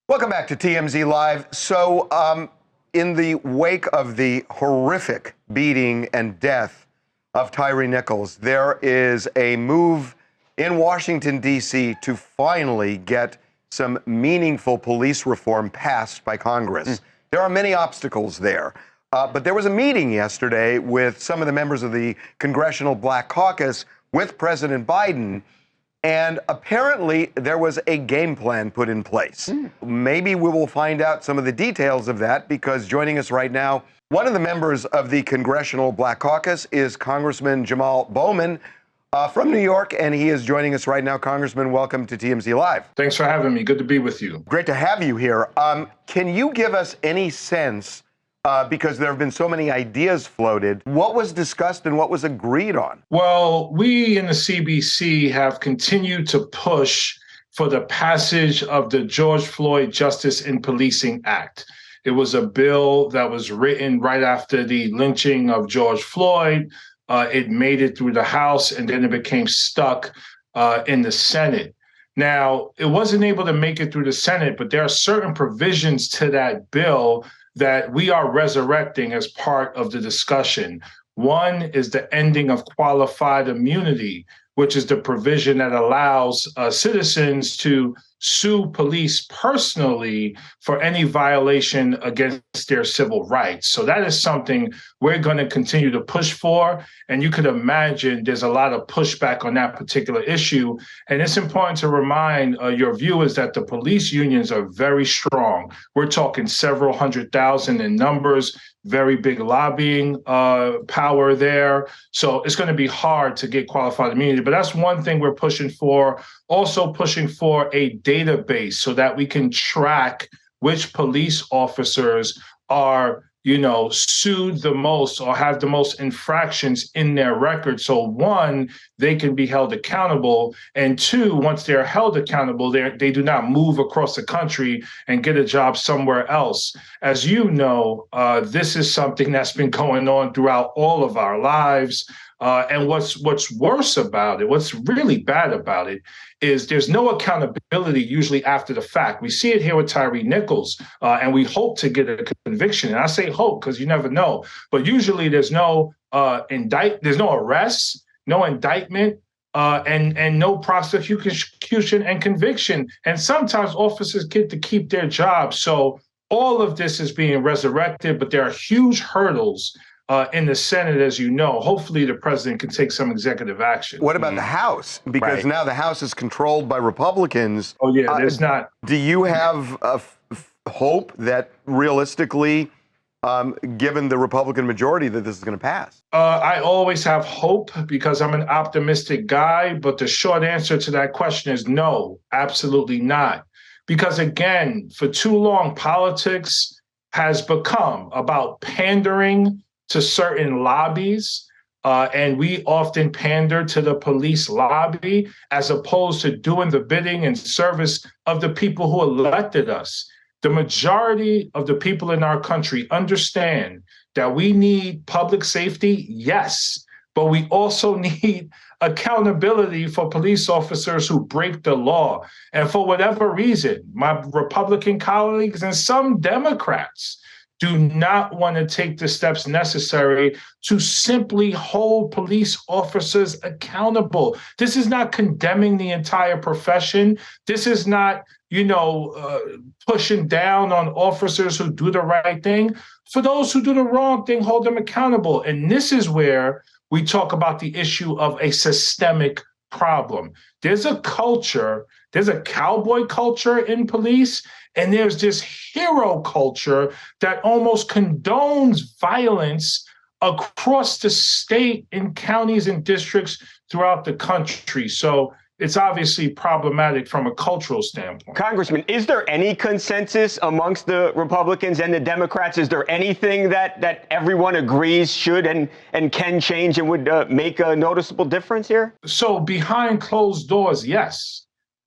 Welcome back to TMZ Live. So, in the wake of the horrific beating and death of Tyre Nichols, there is a move in Washington, D.C. to finally get some meaningful police reform passed by Congress. There are many obstacles there. But there was a meeting yesterday with some of the members of the Congressional Black Caucus with President Biden. And apparently there was a game plan put in place. Maybe we will find out some of the details of that, because joining us right now, one of the members of the Congressional Black Caucus is Congressman Jamaal Bowman from New York, and he is joining us right now. Congressman, welcome to TMZ Live. Thanks for having me. Good to be with you. Great to have you here. Can you give us any sense, because there have been so many ideas floated, what was discussed and what was agreed on? Well, we in the CBC have continued to push for the passage of the George Floyd Justice in Policing Act. It was a bill that was written right after the lynching of George Floyd. It made it through the House, and then it became stuck in the Senate. Now, it wasn't able to make it through the Senate, but there are certain provisions to that bill that we are resurrecting as part of the discussion. One is the ending of qualified immunity, which is the provision that allows citizens to sue police personally for any violation against their civil rights. So that is something we're going to continue to push for. And you could imagine there's a lot of pushback on that particular issue. And it's important to remind your viewers that the police unions are very strong. We're talking several 100,000 in numbers, very big lobbying power there. So it's going to be hard to get qualified immunity. But that's one thing we're pushing for. Also pushing for a database so that we can track which police officers are, sued the most or have the most infractions in their record. So one, they can be held accountable. And two, once they're held accountable, they do not move across the country and get a job somewhere else. As you know, this is something that's been going on throughout all of our lives. And what's worse about it, what's really bad about it, is there's no accountability usually after the fact. We see it here with Tyre Nichols, and we hope to get a conviction. And I say hope because you never know. But usually there's no there's no arrest, no indictment, and no prosecution and conviction. And sometimes officers get to keep their jobs. So all of this is being resurrected, but there are huge hurdles in the Senate, as you know. Hopefully the president can take some executive action. What about the House? Because now the House is controlled by Republicans. Oh, yeah, there's not. Do you have hope that realistically, given the Republican majority, that this is going to pass? I always have hope because I'm an optimistic guy. But the short answer to that question is no, absolutely not. Because again, for too long, politics has become about pandering to certain lobbies, and we often pander to the police lobby as opposed to doing the bidding and service of the people who elected us. The majority of the people in our country understand that we need public safety, yes, but we also need accountability for police officers who break the law. And for whatever reason, my Republican colleagues and some Democrats do not want to take the steps necessary to simply hold police officers accountable. This is not condemning the entire profession. This is not, pushing down on officers who do the right thing. For those who do the wrong thing, hold them accountable. And this is where we talk about the issue of a systemic problem. There's a culture, there's a cowboy culture in police, and there's this hero culture that almost condones violence across the state in counties and districts throughout the country. So it's obviously problematic from a cultural standpoint. Congressman, is there any consensus amongst the Republicans and the Democrats? Is there anything that everyone agrees should and can change and would make a noticeable difference here? So behind closed doors, yes.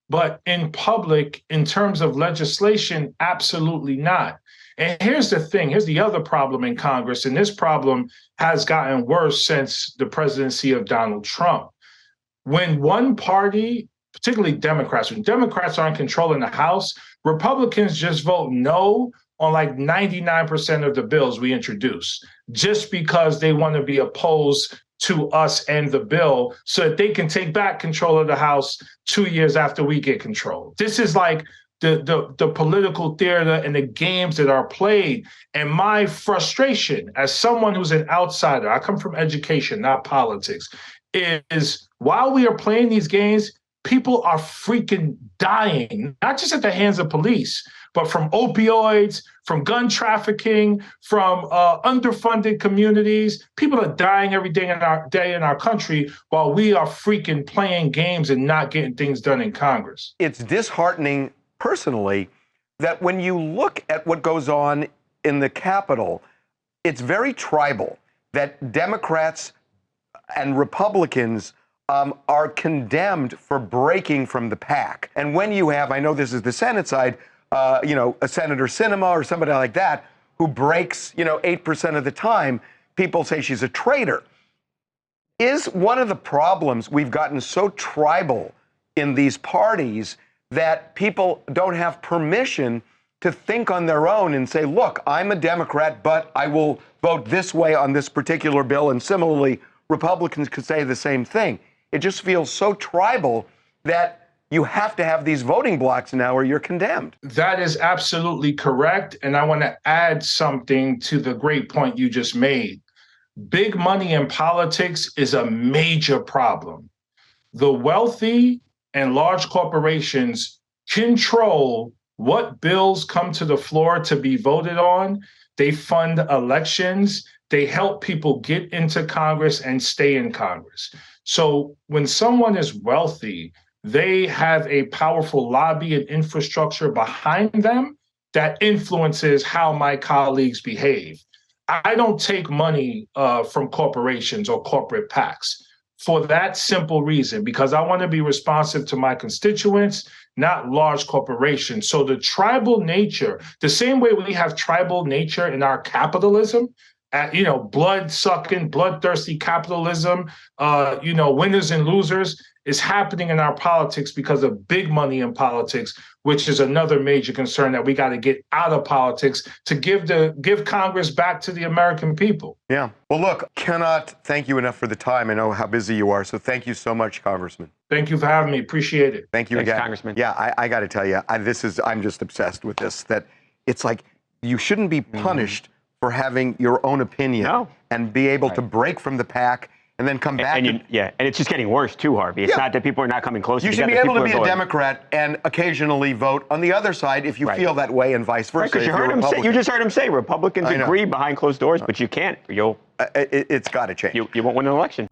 But in public, in terms of legislation, absolutely not. And here's the thing. Here's the other problem in Congress. And this problem has gotten worse since the presidency of Donald Trump. When one party, particularly Democrats, when Democrats are in control in the House, Republicans just vote no on like 99% of the bills we introduce, just because they want to be opposed to us and the bill so that they can take back control of the House 2 years after we get control. This is like the political theater and the games that are played. And my frustration as someone who's an outsider, I come from education, not politics, is while we are playing these games, people are freaking dying, not just at the hands of police, but from opioids, from gun trafficking, from underfunded communities. People are dying every day in our country while we are freaking playing games and not getting things done in Congress. It's disheartening personally that when you look at what goes on in the Capitol, it's very tribal, that Democrats and Republicans are condemned for breaking from the pack. And when you have, I know this is the Senate side, a Senator Sinema or somebody like that who breaks, 8% of the time, people say she's a traitor. Is one of the problems we've gotten so tribal in these parties that people don't have permission to think on their own and say, look, I'm a Democrat, but I will vote this way on this particular bill. And similarly, Republicans could say the same thing. It just feels so tribal that you have to have these voting blocks now or you're condemned. That is absolutely correct. And I want to add something to the great point you just made. Big money in politics is a major problem. The wealthy and large corporations control what bills come to the floor to be voted on. They fund elections. They help people get into Congress and stay in Congress. So when someone is wealthy, they have a powerful lobby and infrastructure behind them that influences how my colleagues behave. I don't take money from corporations or corporate PACs for that simple reason, because I want to be responsive to my constituents, not large corporations. So the tribal nature, the same way we have tribal nature in our capitalism, blood-sucking, bloodthirsty capitalism, winners and losers, is happening in our politics because of big money in politics, which is another major concern that we got to get out of politics to give Congress back to the American people. Yeah. Well, look, cannot thank you enough for the time. I know how busy you are, so thank you so much, Congressman. Thank you for having me. Appreciate it. Thank you Thanks, again. Congressman. Yeah, I got to tell you, I'm just obsessed with this, that it's like you shouldn't be punished for having your own opinion and be able to break from the pack and then come back. And it's just getting worse too, Harvey. It's not that people are not coming close. You should be able to be a Democrat and occasionally vote on the other side if you feel that way, and vice versa. Because you just heard him say Republicans agree behind closed doors, but you can't. It's got to change. You won't win an election.